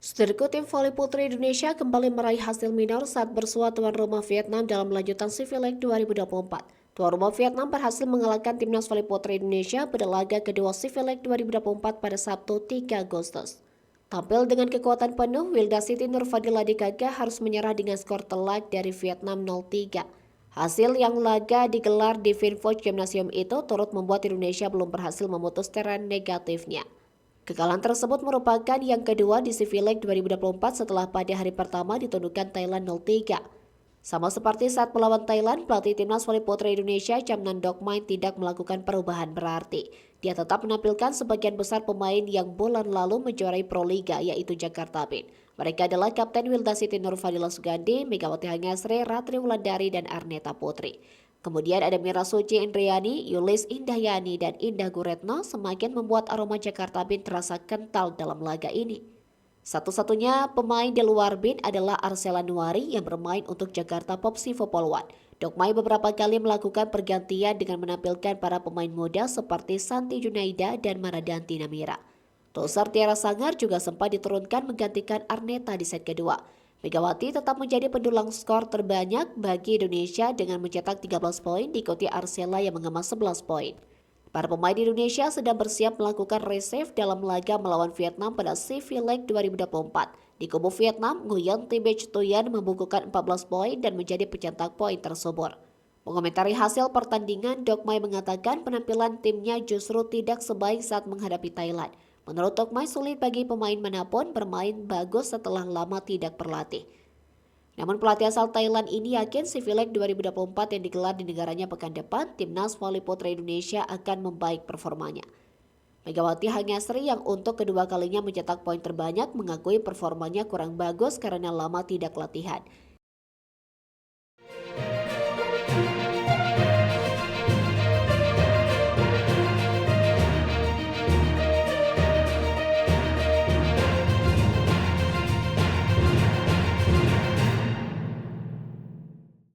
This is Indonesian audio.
Saudaraku, tim voli putri Indonesia kembali meraih hasil minor saat bersua tuan rumah Vietnam dalam lanjutan Civil League 2024. Tuan rumah Vietnam berhasil mengalahkan timnas voli putri Indonesia pada laga kedua Civil League 2024 pada Sabtu 3 Agustus. Tampil dengan kekuatan penuh, Wilda Siti Nurfadila Dikaga harus menyerah dengan skor telak dari Vietnam 0-3. Hasil yang laga digelar di Vinfocc Gymnasium itu turut membuat Indonesia belum berhasil memutus tren negatifnya. Kekalahan tersebut merupakan yang kedua di Civil League 2024 setelah pada hari pertama ditundukkan Thailand 0-3. Sama seperti saat melawan Thailand, pelatih timnas voli putri Indonesia Chamnan Dokmai tidak melakukan perubahan berarti. Dia tetap menampilkan sebagian besar pemain yang bulan lalu menjuarai Pro Liga, yaitu Jakarta Beat. Mereka adalah Kapten Wilda Siti Nurfadila Sugandi, Megawati Hangasri, Ratri Wulandari, dan Arneta Putri. Kemudian ada Mira Suci Indriani, Yulis Indahyani, dan Indah Guretno semakin membuat aroma Jakarta Beat terasa kental dalam laga ini. Satu-satunya pemain di luar BIN adalah Arsela Nuari yang bermain untuk Jakarta Popsi Vopolwan. Dokmai beberapa kali melakukan pergantian dengan menampilkan para pemain muda seperti Santi Junaida dan Maradanti Namira. Tosar Tiara Sangar juga sempat diturunkan menggantikan Arneta di set kedua. Megawati tetap menjadi pendulang skor terbanyak bagi Indonesia dengan mencetak 13 poin, diikuti Arsela yang mengemas 11 poin. Para pemain Indonesia sedang bersiap melakukan resave dalam laga melawan Vietnam pada Civil League 2024. Di kubu Vietnam, Nguyen Tibet Tuyen membukukan 14 poin dan menjadi pencetak poin tersubur. Mengomentari hasil pertandingan, Dokmai mengatakan penampilan timnya justru tidak sebaik saat menghadapi Thailand. Menurut Dokmai, sulit bagi pemain manapun bermain bagus setelah lama tidak berlatih. Namun pelatih asal Thailand ini yakin Civil League 2024 yang digelar di negaranya pekan depan, timnas voli putri Indonesia akan membaik performanya. Megawati Hangasri yang untuk kedua kalinya mencetak poin terbanyak mengakui performanya kurang bagus karena lama tidak latihan.